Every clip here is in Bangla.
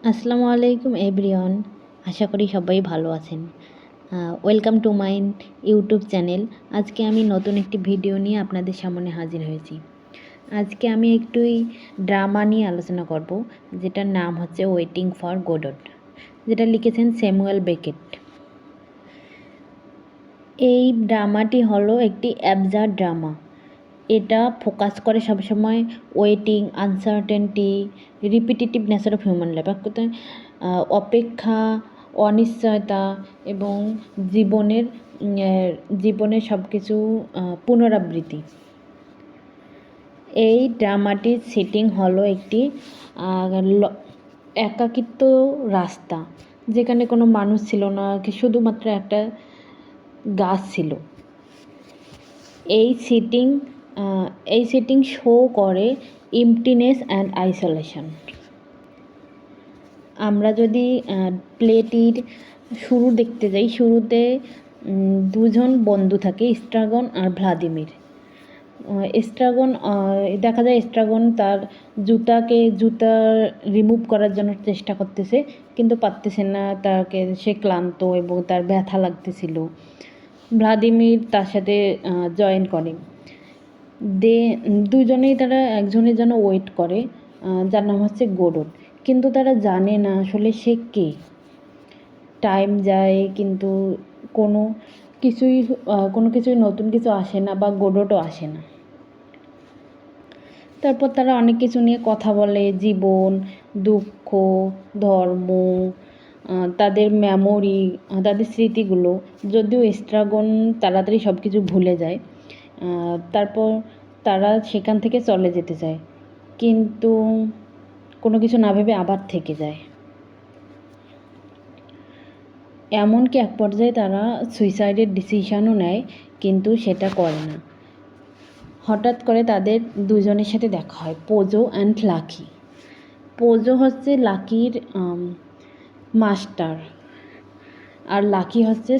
আসসালামু আলাইকুম এভরিওয়ান। আশা করি সবাই ভালো আছেন। Welcome to my YouTube channel. আজকে আমি নতুন একটি ভিডিও নিয়ে আপনাদের সামনে হাজির হয়েছি। আজকে আমি একটুই ড্রামা নিয়ে আলোচনা করব, যেটার নাম হচ্ছে ওয়েটিং ফর গোডট, যেটা লিখেছেন স্যামুয়েল বেকেট। এই ড্রামাটি হলো একটি অ্যাবসার্ড ড্রামা। এটা ফোকাস করে সবসময় waiting, uncertainty, repetitive nature of human life, অপেক্ষা, অনিশ্চয়তা এবং জীবনের জীবনের সব কিছু পুনরাবৃত্তি। এই ড্রামাটির সেটিং হলো একটি একাকিত্ব রাস্তা, যেখানে কোনো মানুষ ছিল না, শুধুমাত্র একটা গাছ ছিল। এই সেটিং শো করে এমপ্টিনেস অ্যান্ড আইসোলেশন। আমরা যদি প্লেটির শুরু দেখতে যাই, শুরুতে দুজন বন্ধু থাকে, স্ট্রাগন আর ভ্লাদিমির। স্ট্রাগন দেখা যায় স্ট্রাগন তার জুতা রিমুভ করার জন্য চেষ্টা করতেছে, কিন্তু পারতেছে না। সে ক্লান্ত এবং তার ব্যথা লাগতেছিল। ভ্লাদিমির তার সাথে জয়েন করে। দুজনেই তারা একজনের জন্য ওয়েট করে, যার নাম হচ্ছে গোডট। কিন্তু তারা জানে না আসলে সে কে। টাইম যায়, কিন্তু কোনো কিছুই নতুন কিছু আসে না, বা গোডটও আসে না। তারপর তারা অনেক কিছু নিয়ে কথা বলে, জীবন, দুঃখ, ধর্ম, তাদের মেমোরি, তাদের স্মৃতিগুলো। যদিও স্ট্রাগন তাড়াতাড়ি সব কিছু ভুলে যায়। তারপর তারা সেখান থেকে চলে যেতে চায়, কিন্তু কোনো কিছু না ভেবে আবার থেকে যায়। এমনকি এক পর্যায়ে তারা সুইসাইডের ডিসিশনও নেয়, কিন্তু সেটা করে না। হঠাৎ করে তাদের দুজনের সাথে দেখা হয়, পোজো অ্যান্ড লাকি। পোজো হচ্ছে লাকির মাস্টার, আর লাকি হচ্ছে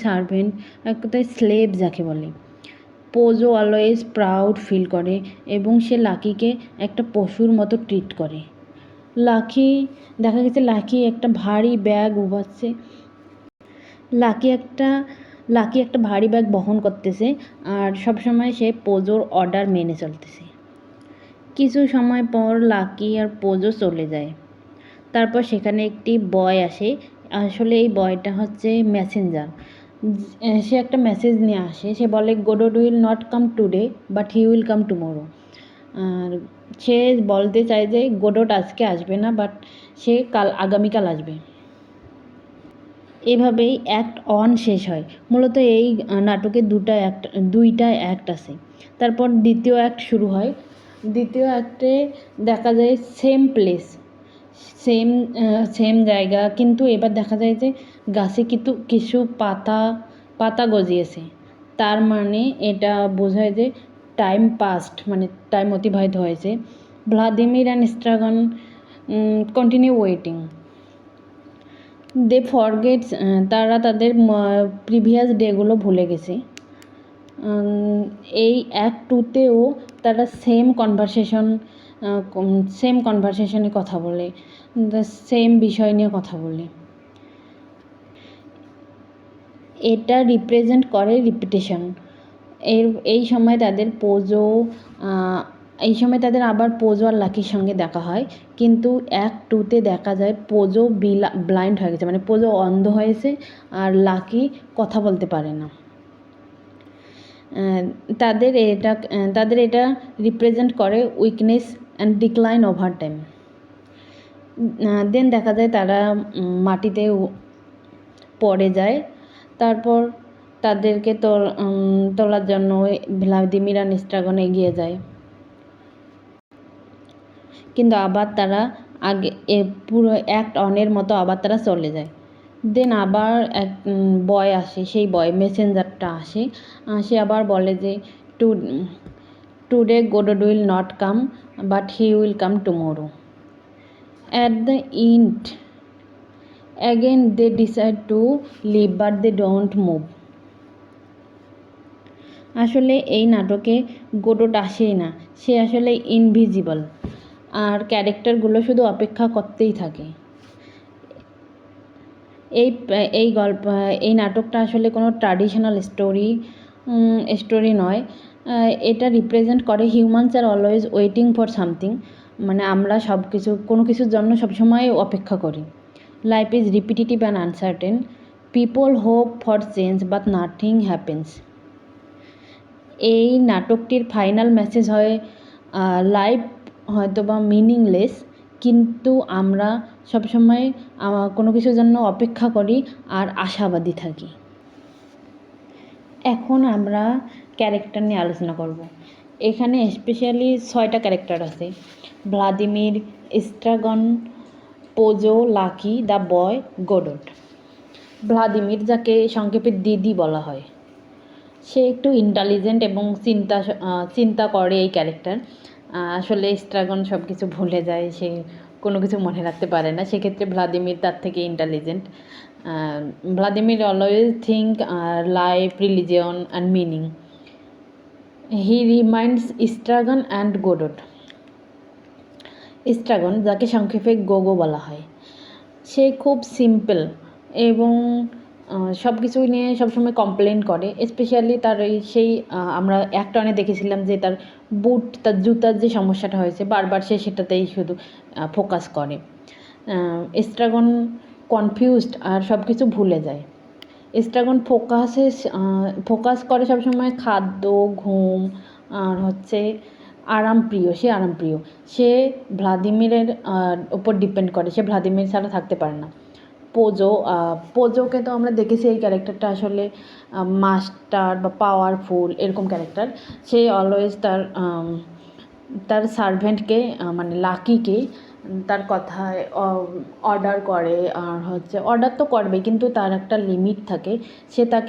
সার্ভেন্ট, এক কথায় স্লেভ যাকে বলে। পোজো অলওয়েজ প্রাউড ফিল করে এবং সে লাকিকে একটা পশুর মতো ট্রিট করে। দেখা গেছে লাকি একটা ভারী ব্যাগ উঠাচ্ছে। লাকি একটা ভারী ব্যাগ বহন করতেছে, আর সবসময় সে পোজোর অর্ডার মেনে চলতেছে। কিছু সময় পর লাকি আর পোজো চলে যায়। তারপর সেখানে একটি বয় আসে। আসলে এই বয়টা হচ্ছে মেসেঞ্জার। সে একটা মেসেজ নিয়ে আসে। সে বলে, Godot will not come today, but he will come tomorrow. আর সে বলতে চায় যে গোডট আজকে আসবে না, বাট সে আগামীকাল আসবে। এভাবেই অ্যাক্ট 1 শেষ হয়। মূলত এই নাটকে দুইটা অ্যাক্ট আছে। তারপর দ্বিতীয় অ্যাক্ট শুরু হয়। দ্বিতীয় অ্যাক্টে দেখা যায় সেম প্লেস, সেম জায়গা, কিন্তু এবার দেখা যায় যে গাছে কিছু পাতা গজিয়েছে। তার মানে এটা বোঝায় যে টাইম পাস্ট, মানে টাইম অতিবাহিত হয়েছে। Vladimir and Estragon continue waiting. They forgets, তারা তাদের প্রিভিয়াস ডেগুলো ভুলে গেছে। এই অ্যাক্ট 2তেও তারা সেম কনভারসেশনে কথা বলে, সেম বিষয় নিয়ে কথা বলে। এটা রিপ্রেজেন্ট করে রিপিটেশন। এই সময় তাদের আবার পোজো আর লাকির সঙ্গে দেখা হয়, কিন্তু অ্যাক্ট 2তে দেখা যায় পোজো ব্লাইন্ড হয়ে গেছে, মানে পোজো অন্ধ হয়েছে, আর লাকি কথা বলতে পারে না। তাদের এটা রিপ্রেজেন্ট করে weakness and decline over time. Then দেখা যায় তারা মাটিতে পড়ে যায়। তারপর তাদেরকে তোলার জন্য ভ্লাদিমির আর স্ট্রাগন এগিয়ে যায়, কিন্তু আবার তারা পুরো অ্যাক্ট 1 মতো আবার তারা চলে যায়। দেন আবার এক বয় আসে, সেই বয় মেসেঞ্জারটা আসে। সে আবার বলে যে today Godot will not come, but he will come tomorrow. At the end again they decide to leave, but they don't move. আসলে এই নাটকে গোডট আসেই না, সে আসলে ইনভিজিবল। আর ক্যারেক্টারগুলো শুধু অপেক্ষা করতেই থাকে। এই নাটকটা আসলে কোনো ট্র্যাডিশনাল স্টোরি নয়। এটা রিপ্রেজেন্ট করে humans are always waiting for something, মানে আমরা কোনো কিছুর জন্য সবসময় অপেক্ষা করি। Life is repetitive and uncertain, people hope for change but nothing happens. এই নাটকটির ফাইনাল মেসেজ হয় লাইফ হয়তো বা মিনিংলেস, কিন্তু আমরা সবসময় কোনো কিছুর জন্য অপেক্ষা করি আর আশাবাদী থাকি। এখন আমরা ক্যারেক্টার নিয়ে আলোচনা করব। এখানে স্পেশালি 6টা ক্যারেক্টার আছে: Vladimir, Estragon, Pozzo, Lucky, the boy, Godot. Vladimir, যাকে সংক্ষেপে দিদি বলা হয়, সে একটু ইন্টেলিজেন্ট এবং চিন্তা করে এই ক্যারেক্টার। আসলে স্ট্রাগন সব কিছু ভুলে যায়, সে কোনো কিছু মনে রাখতে পারে না, সেক্ষেত্রে ভ্লাদিমির তার থেকে intelligent. Vladimir always think life, religion and meaning. He reminds Estragon and Godot. Estragon, যাকে সংক্ষেপে গোগো বলা হয়, সে খুব সিম্পল এবং সব কিছু নিয়ে সবসময় কমপ্লেন করে। স্পেশালি তার আমরা এক টানে দেখেছিলাম যে তার জুতার যে সমস্যাটা হয়েছে, বারবার সে সেটাতেই শুধু ফোকাস করে। স্ট্রাগন কনফিউজড আর সব কিছু ভুলে যায়। স্ট্রাগন ফোকাস করে সবসময় খাদ্য, ঘুম আর সে আরামপ্রিয়। সে ভ্লাদিমিরের ওপর ডিপেন্ড করে, সে ভ্লাদিমির ছাড়া থাকতে পারে না। পোজোকে তো আমরা দেখেছি এই ক্যারেক্টারটা আসলে মাস্টার বা পাওয়ারফুল এরকম ক্যারেক্টার। সে অলওয়েজ তার সার্ভেন্টকে মানে লাকিকে তার কথায় অর্ডার করে, আর অর্ডার তো করবে, কিন্তু তার একটা লিমিট থাকে। সে তার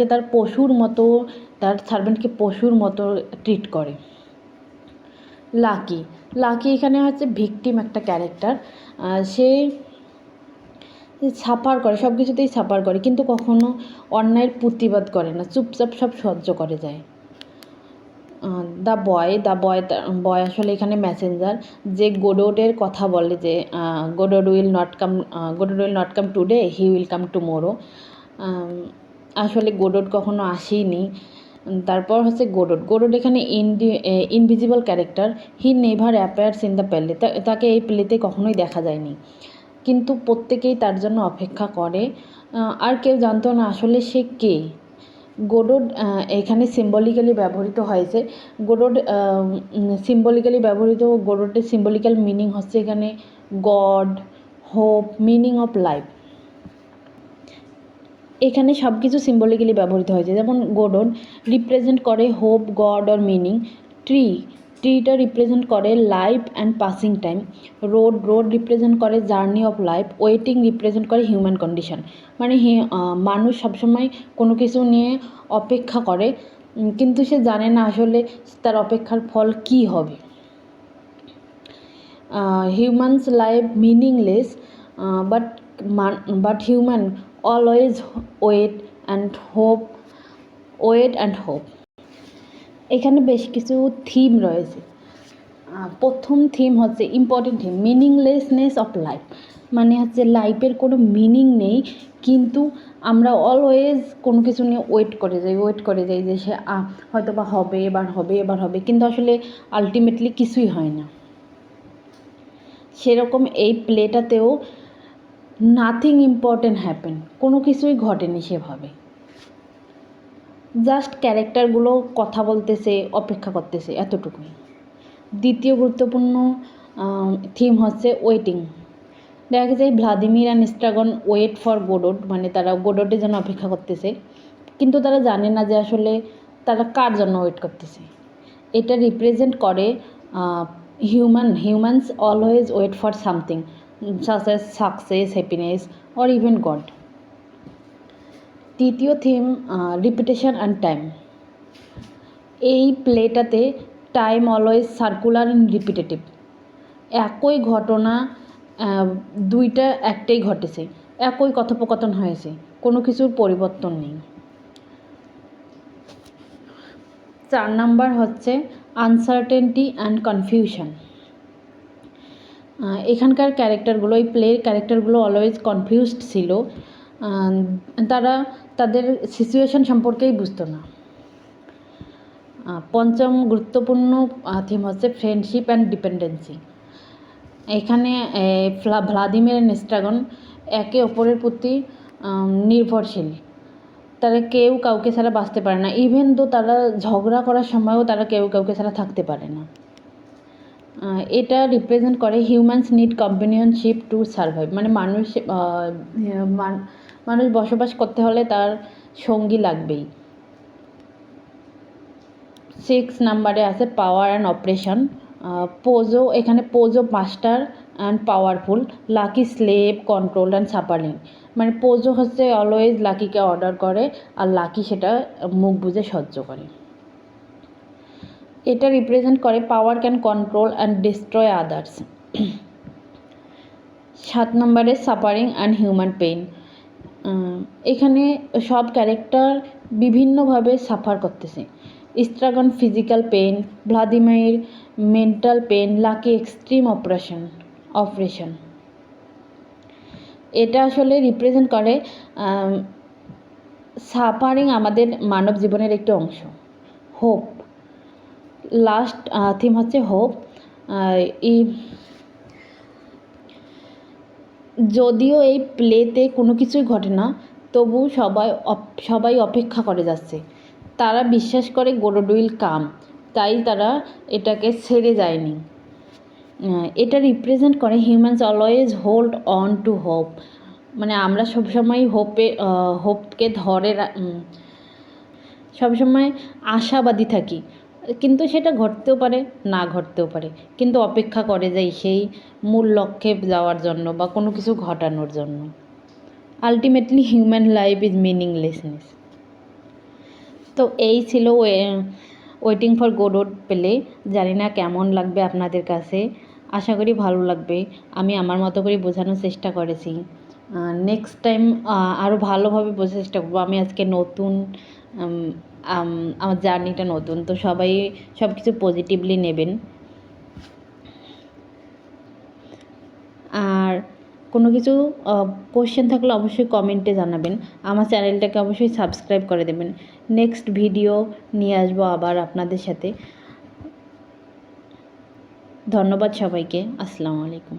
সার্ভেন্টকে পশুর মতো ট্রিট করে। লাকি এখানে ভিকটিম একটা ক্যারেক্টার। সে সাফার করে, সব কিছুতেই সাফার করে, কিন্তু কখনো অন্যায়ের প্রতিবাদ করে না, চুপচাপ সব সহ্য করে যায়। দ্য বয় আসলে এখানে মেসেঞ্জার, যে গোডটের কথা বলে যে Godot will not come today, he will come tomorrow. আসলে গোডট কখনো আসেনি। তারপর গোডট এখানে invisible character. He never appears in the play, তাকে এই প্লেতে কখনোই দেখা যায়নি, কিন্তু প্রত্যেকেই তার জন্য অপেক্ষা করে। আর কেউ জানতো না আসলে সে কে। গোডট এখানে সিম্বলিক্যালি ব্যবহৃত হয়েছে। গোডটের সিম্বলিক্যাল মিনিং হচ্ছে এখানে God, hope, meaning of life. এখানে সব কিছু সিম্বলিক্যালি ব্যবহৃত হয়েছে। যেমন গোডট রিপ্রেজেন্ট করে হোপ, গড অর মিনিং। ট্রিটা রিপ্রেজেন্ট করে life and passing time. Road represent করে journey of life. Waiting represent করে হিউম্যান কন্ডিশন, মানে মানুষ সবসময় কোনো কিছু নিয়ে অপেক্ষা করে, কিন্তু সে জানে না আসলে তার অপেক্ষার ফল কী হবে। Humans life meaningless, but human always wait and hope. এখানে বেশ কিছু থিম রয়েছে। প্রথম থিম হচ্ছে important theme, meaninglessness of life, মানে লাইফের কোনো মিনিং নেই, কিন্তু আমরা অলওয়েজ কোনো কিছু নিয়ে ওয়েট করে যাই যে সে হয়তো বা হবে, এবার হবে, কিন্তু আসলে আলটিমেটলি কিছুই হয় না। সেরকম এই প্লেটাতেও নাথিং ইম্পর্টেন্ট হ্যাপেন, কোনো কিছুই ঘটেনি সেভাবে, জাস্ট ক্যারেক্টারগুলো কথা বলতেছে, অপেক্ষা করতেছে, এতটুকুই। দ্বিতীয় গুরুত্বপূর্ণ থিম হচ্ছে ওয়েটিং। দেখা যায় ভ্লাদিমির অ্যান্ড স্ট্রাগন ওয়েট ফর গোডট, মানে তারা গোডটের জন্য অপেক্ষা করতেছে, কিন্তু তারা জানে না যে আসলে তারা কার জন্য ওয়েট করতেছে। এটা রিপ্রেজেন্ট করে humans always wait for something such as success, happiness or even God. তৃতীয় থিম রিপিটেশন অ্যান্ড টাইম। এই প্লেটাতে time always circular and repetitive. একই ঘটনা দুইটা একটাই ঘটেছে, একই কথোপকথন হয়েছে, কোনো কিছুর পরিবর্তন নেই। 4 নাম্বার হচ্ছে আনসার্টেনটি অ্যান্ড কনফিউশন। এখানকার ক্যারেক্টারগুলো, এই প্লের ক্যারেক্টারগুলো অলওয়েজ কনফিউজড ছিল। তারা তাদের সিচুয়েশান সম্পর্কেই বুঝতো না। পঞ্চম গুরুত্বপূর্ণ থিম হচ্ছে ফ্রেন্ডশিপ অ্যান্ড ডিপেন্ডেন্সি। এখানে ভ্লাদিমির নেস্ট্রাগন একে অপরের প্রতি নির্ভরশীল। তারা কেউ কাউকে ছাড়া বাঁচতে পারে না, ইভেন তো তারা ঝগড়া করার সময়ও তারা কেউ কাউকে ছাড়া থাকতে পারে না। এটা রিপ্রেজেন্ট করে হিউম্যানস নিড কম্পানিয়নশিপ টু সার্ভাইভ, মানে মানুষ বসবাস করতে হলে তার সঙ্গী লাগবেই। 6 নাম্বারে আছে পাওয়ার অ্যান্ড অপারেশন। পোজো, এখানে Pozzo master and powerful, Lucky slave, control and suffering. মানে পোজো হচ্ছে অলওয়েজ লাকিকে অর্ডার করে, আর লাকি সেটা মুখ বুজে সহ্য করে। এটা রিপ্রেজেন্ট করে power can control and destroy others. 7 নম্বরে সাফারিং অ্যান্ড হিউম্যান পেইন। এখানে সব ক্যারেক্টার বিভিন্নভাবে সাফার করতেছে। Estragon physical pain, Vladimir mental pain, Lucky extreme oppression. এটা আসলে রিপ্রেজেন্ট করে সাফারিং আমাদের মানব জীবনের একটি অংশ। হোপ, লাস্ট থিম হচ্ছে হোপ। যদিও এই প্লেতে কোনো কিছুই ঘটে না, তবু সবাই অপেক্ষা করে যাচ্ছে। তারা বিশ্বাস করে গড উইল কাম, তাই তারা এটাকে ছেড়ে যায়নি। এটা রিপ্রেজেন্ট করে humans always hold on to hope, মানে আমরা সবসময় হোপকে সবসময় আশাবাদী থাকি, কিন্তু সেটা ঘটতেও পারে না ঘটতেও পারে, কিন্তু অপেক্ষা করে যাই সেই মূল লক্ষ্যে যাওয়ার জন্য বা কোনো কিছু ঘটানোর জন্য। Ultimately human life is meaninglessness. তো এই ছিল ওয়েটিং ফর গোডোট প্লে। জানি না কেমন লাগবে আপনাদের কাছে, আশা করি ভালো লাগবে। আমি আমার মতো করে বোঝানোর চেষ্টা করেছি। নেক্সট টাইম আরও ভালোভাবে বোঝার চেষ্টা করবো। আমি আজকে নতুন, আমার জার্নিটা নতুন, তো সবাই সব কিছু পজিটিভলি নেবেন। আর কোনো কিছু কোশ্চেন থাকলে অবশ্যই কমেন্টে জানাবেন। আমার চ্যানেলটাকে অবশ্যই সাবস্ক্রাইব করে দেবেন। নেক্সট ভিডিও নিয়ে আসবো আবার আপনাদের সাথে। ধন্যবাদ সবাইকে। আসসালামু আলাইকুম।